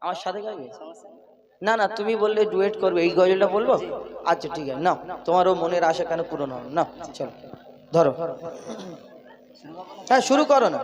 আমার সাথে গাইবে? না না, তুমি বললে ডুয়েট করবে, এই গজলটা বলবো। আচ্ছা ঠিক আছে, নাও, তোমারও মনের আশা কেন পূরণ হবে না। চলো ধরো, হ্যাঁ শুরু করো না।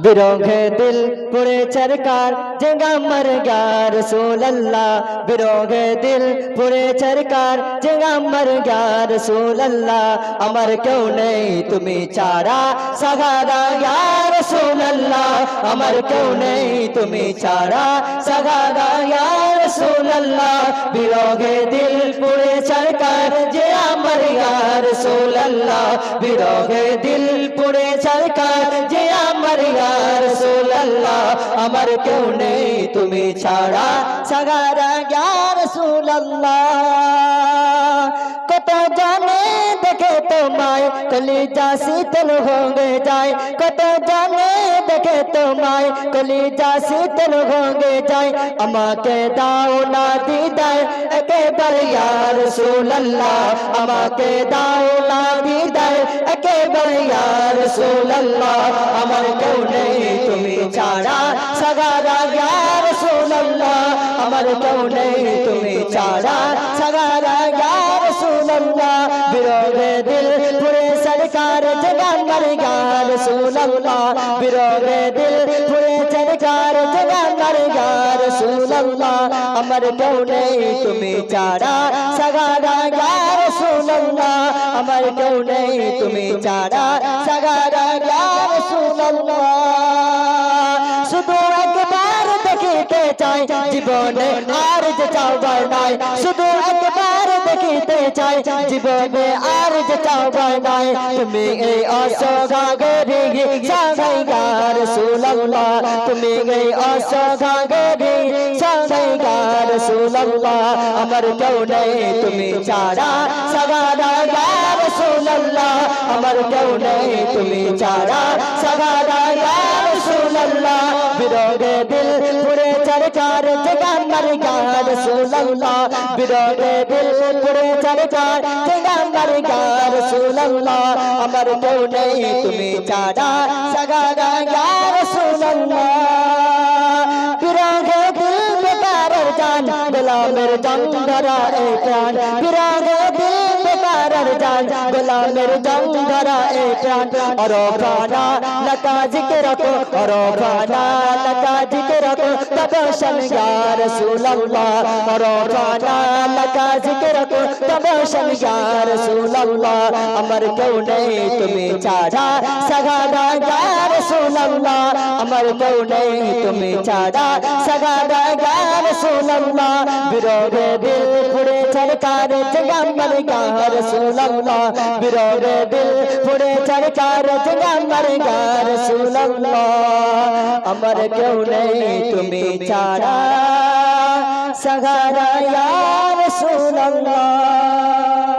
बिरोगे दिल पुरे चरकार जगा मर गया रसूल अल्लाह बिरोगे दिल पुरे चरकार जगा मर गया रसूल अल्लाह अमर क्यों नहीं तुम्हें चारा सगारा या रसूल अल्लाह अमर क्यों नहीं तुम्हें चारा सगारा या रसूल अल्लाह बिरोगे दिल पुरे चरकार जगा मर गया रसूल अल्लाह बिरोगे दिल पुरे चरकार जगा मर रसूल अल्लाह अमर क्यों नहीं तुम्हें छाड़ा सगारा या रसूल अल्लाह कत जाने देखे तो माए कलीजा शीतल होंगे जाए कत जाने देखे तो माए कलीजा शीतल होंगे जाए अमा के दाओ ना दीदार एके बर या रसूल अल्लाह अमा के दाओ ना दीदार एके बर या रसूल अल्लाह अमर क्यों नहीं तुम्हें छाड़ा सगारा या रसूल अल्लाह अमर क्यों नहीं तुम्हें छाड़ा सगारा या रसूल अल्लाह बिरोगे दिल पूरे सरकार जगा मर गया रसूल अल्लाह बिरोगे दिल पूरे सरकार जगा मर गया रसूल अल्लाह अमर क्यों नहीं तुम्हें छाड़ा सगारा या रसूल अल्लाह अमर क्यों नहीं तुम्हें छाड़ा सगारा या रसूल अल्लाह শুধু একবার দেখিতে চাই জীবনে আর যে চাওয়ার নাই শুধু একবার দেখিতে চাই জীবনে আর যে চাওয়ার নাই তুমি এই অসগাগরি সাগাইগা রাসূলুল্লাহ তুমি এই অসগাগরি সাগাইগা রাসূলুল্লাহ আমার কেউ নেই তুমি ছাড়া সগারা ইয়া রাসূলুল্লাহ আমার কেউ নেই তুমি ছাড়া সগারা ইয়া रसूल अल्लाह बिरोगे दिल पूरे चरकार जगा मर गया रसूल अल्लाह बिरोगे दिल पूरे चरकार जगा मर गया रसूल अल्लाह अमर क्यों नहीं तुम्हें छाड़ा सगारा या रसूल अल्लाह बिरोगे दिल बेकार जान गुलामेर जान धरा ए प्राण बिरोगे दिल बेकार जान गुलामेर जान धरा ए प्राण और प्राणा लका जिक्र को और प्राणा लका जिक्र को तबशम या रसूल अल्लाह और प्राणा लका जिक्र को तबशम या रसूल अल्लाह अमर क्यों नहीं तुम्हें छाड़ा सगारा या रसूल अल्लाह अमर क्यों नहीं तुम्हें छाड़ा सगारा या रसूल अल्लाह बिरोगे दिल पूरे चरकार जगा मर गया रसूल अल्लाह बिरोगे दिल पूरे चरकार जगा मर गया रसूल अल्लाह अमर क्यों नहीं तुम्हें छाड़ा सगारा या रसूल अल्लाह।